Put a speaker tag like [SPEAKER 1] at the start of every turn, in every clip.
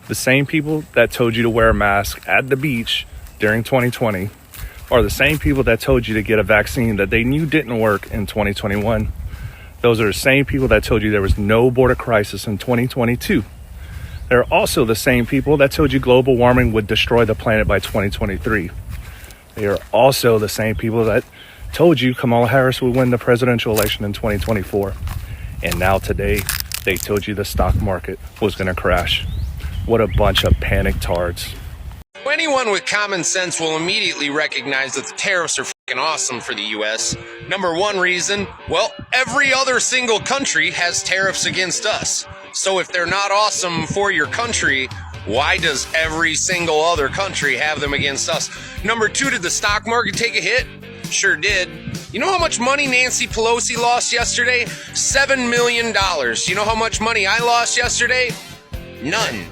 [SPEAKER 1] The same people that told you to wear a mask at the beach during 2020 are the same people that told you to get a vaccine that they knew didn't work in 2021. Those are the same people that told you there was no border crisis in 2022. They're also the same people that told you global warming would destroy the planet by 2023. They are also the same people that told you Kamala Harris would win the presidential election in 2024. And now today, they told you the stock market was going to crash. What a bunch of panic tards.
[SPEAKER 2] Anyone with common sense will immediately recognize that the tariffs are fucking awesome for the U.S. Number one reason, well, every other single country has tariffs against us. So if they're not awesome for your country, why does every single other country have them against us? Number two, did the stock market take a hit? Sure did. You know how much money Nancy Pelosi lost yesterday? $7 million. You know how much money I lost yesterday? None.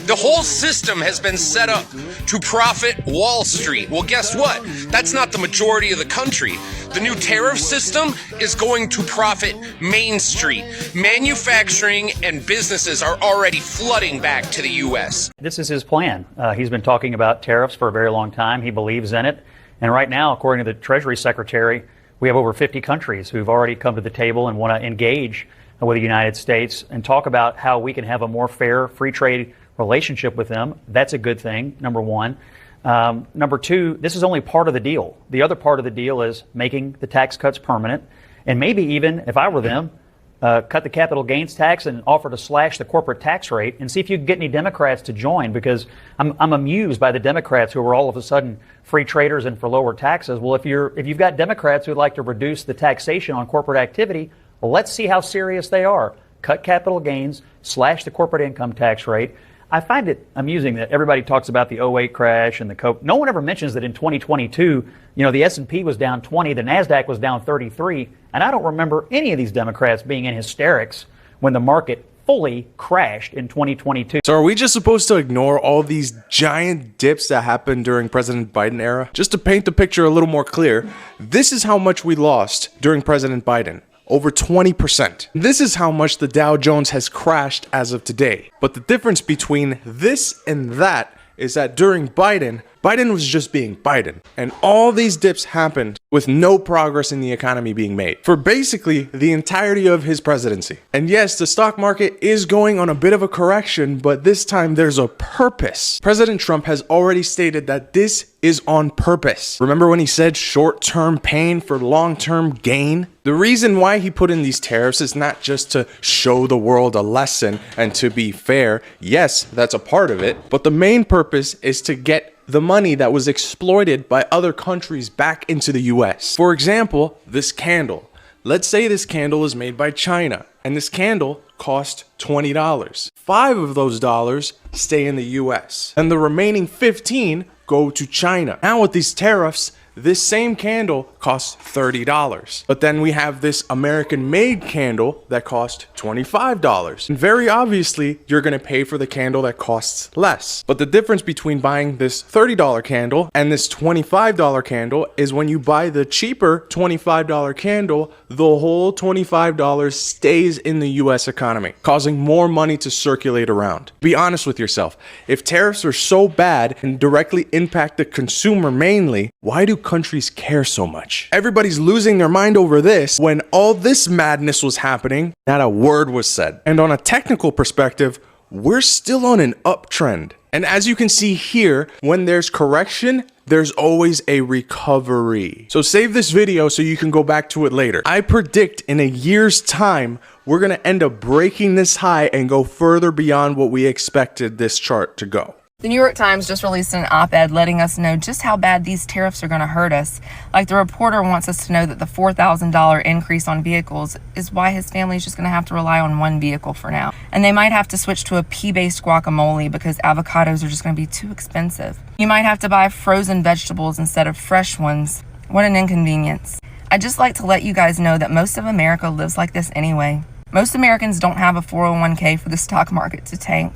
[SPEAKER 2] The whole system has been set up to profit Wall Street. Well, guess what? That's not the majority of the country. The new tariff system is going to profit Main Street. Manufacturing and businesses are already flooding back to the U.S.
[SPEAKER 3] This is his plan. He's been talking about tariffs for a very long time. He believes in it. And right now, according to the Treasury Secretary, we have over 50 countries who've already come to the table and want to engage with the United States and talk about how we can have a more fair free trade relationship with them. That's a good thing, number one. Number two, this is only part of the deal. The other part of the deal is making the tax cuts permanent, and maybe even, if I were them, cut the capital gains tax and offer to slash the corporate tax rate and see if you can get any Democrats to join, because I'm amused by the Democrats who are all of a sudden free traders and for lower taxes. Well, if you've got Democrats who'd like to reduce the taxation on corporate activity, well, let's see how serious they are. Cut capital gains, slash the corporate income tax rate. I find it amusing that everybody talks about the '08 crash and the COVID. No one ever mentions that in 2022, the S&P was down 20, the NASDAQ was down 33, and I don't remember any of these Democrats being in hysterics when the market fully crashed in 2022.
[SPEAKER 4] So are we just supposed to ignore all these giant dips that happened during President Biden era? Just to paint the picture a little more clear, this is how much we lost during President Biden. Over 20%. This is how much the Dow Jones has crashed as of today. But the difference between this and that is that during Biden was just being Biden. And all these dips happened with no progress in the economy being made for basically the entirety of his presidency. And yes, the stock market is going on a bit of a correction, but this time there's a purpose. President Trump has already stated that this is on purpose. Remember when he said short-term pain for long-term gain? The reason why he put in these tariffs is not just to show the world a lesson and to be fair. Yes, that's a part of it. But the main purpose is to get the money that was exploited by other countries back into the US. For example, this candle. Let's say this candle is made by China, and this candle cost $20. 5 of those dollars stay in the US, and the remaining 15 go to China. Now with these tariffs, this same candle costs $30. But then we have this American-made candle that costs $25. And very obviously, you're going to pay for the candle that costs less. But the difference between buying this $30 candle and this $25 candle is when you buy the cheaper $25 candle, the whole $25 stays in the US economy, causing more money to circulate around. Be honest with yourself. If tariffs are so bad and directly impact the consumer mainly, why do countries care so much? Everybody's losing their mind over this when all this madness was happening, not a word was said. And on a technical perspective, we're still on an uptrend. And as you can see here, when there's correction, there's always a recovery. So save this video so you can go back to it later. I predict in a year's time, we're gonna end up breaking this high and go further beyond what we expected this chart to go.
[SPEAKER 5] The New York Times just released an op-ed letting us know just how bad these tariffs are going to hurt us. Like, the reporter wants us to know that the $4,000 increase on vehicles is why his family is just going to have to rely on one vehicle for now. And they might have to switch to a pea-based guacamole because avocados are just going to be too expensive. You might have to buy frozen vegetables instead of fresh ones. What an inconvenience. I'd just like to let you guys know that most of America lives like this anyway. Most Americans don't have a 401k for the stock market to tank.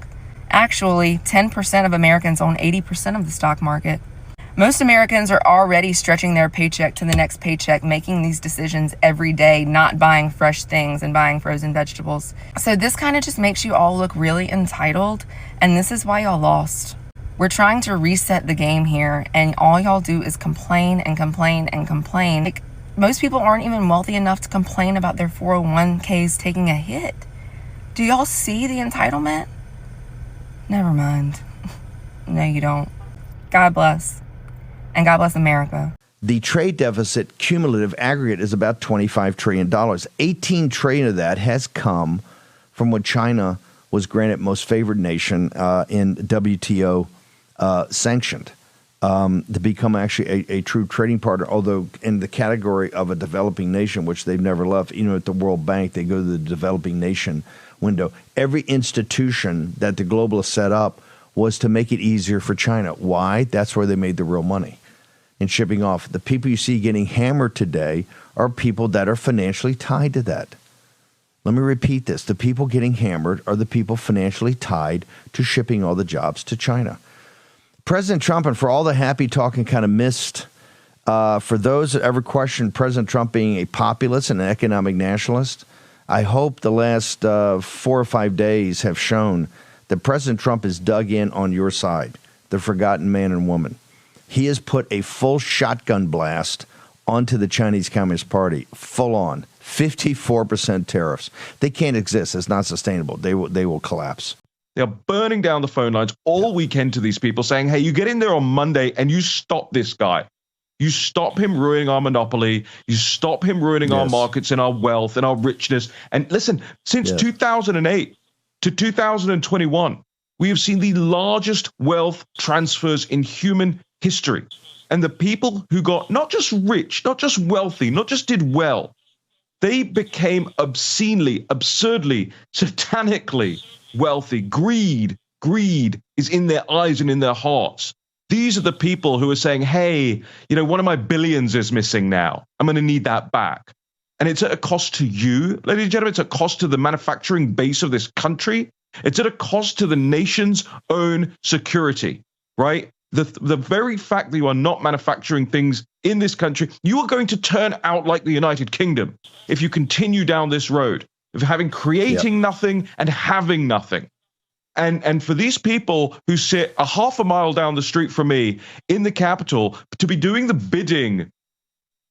[SPEAKER 5] Actually, 10% of Americans own 80% of the stock market. Most Americans are already stretching their paycheck to the next paycheck, making these decisions every day, not buying fresh things and buying frozen vegetables. So this kind of just makes you all look really entitled, and this is why y'all lost. We're trying to reset the game here, and all y'all do is complain and complain and complain. Like, most people aren't even wealthy enough to complain about their 401ks taking a hit. Do y'all see the entitlement? Never mind. No, you don't. God bless. And God bless America.
[SPEAKER 6] The trade deficit cumulative aggregate is about $25 trillion. $18 trillion of that has come from when China was granted most favored nation in WTO sanctioned to become actually a true trading partner, although in the category of a developing nation, which they've never left. You know, at the World Bank, they go to the developing nation window. Every institution that the globalists set up was to make it easier for China. Why? That's where they made the real money in shipping off. The people you see getting hammered today are people that are financially tied to that. Let me repeat this. The people getting hammered are the people financially tied to shipping all the jobs to China. President Trump, and for all the happy talking kind of missed, for those that ever questioned President Trump being a populist and an economic nationalist, I hope the last 4 or 5 days have shown that President Trump is dug in on your side, the forgotten man and woman. He has put a full shotgun blast onto the Chinese Communist Party, full on, 54% tariffs. They can't exist. It's not sustainable. They will collapse.
[SPEAKER 7] They are burning down the phone lines all weekend to these people saying, hey, you get in there on Monday and you stop this guy. You stop him ruining our monopoly. You stop him ruining our markets and our wealth and our richness. And listen, since 2008 to 2021, we have seen the largest wealth transfers in human history. And the people who got not just rich, not just wealthy, not just did well, they became obscenely, absurdly, satanically wealthy. Greed is in their eyes and in their hearts. These are the people who are saying, hey, you know, one of my billions is missing now. I'm going to need that back. And it's at a cost to you, ladies and gentlemen. It's a cost to the manufacturing base of this country. It's at a cost to the nation's own security, right? The very fact that you are not manufacturing things in this country, you are going to turn out like the United Kingdom if you continue down this road of creating nothing and having nothing. And for these people who sit a half a mile down the street from me in the Capitol to be doing the bidding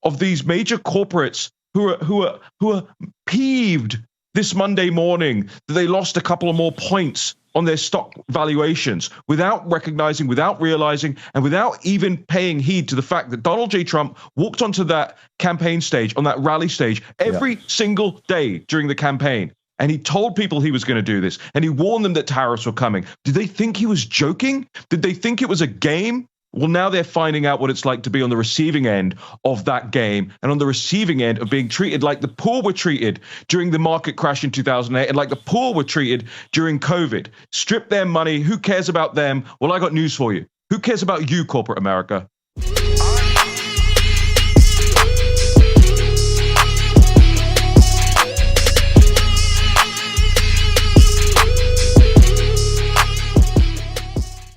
[SPEAKER 7] of these major corporates who are peeved this Monday morning that they lost a couple of more points on their stock valuations without recognizing, without realizing, and without even paying heed to the fact that Donald J. Trump walked onto that campaign stage, on that rally stage, every single day during the campaign. And he told people he was going to do this, and he warned them that tariffs were coming. Did they think he was joking? Did they think it was a game? Well, now they're finding out what it's like to be on the receiving end of that game and on the receiving end of being treated like the poor were treated during the market crash in 2008 and like the poor were treated during COVID. Strip their money. Who cares about them? Well, I got news for you. Who cares about you, corporate America?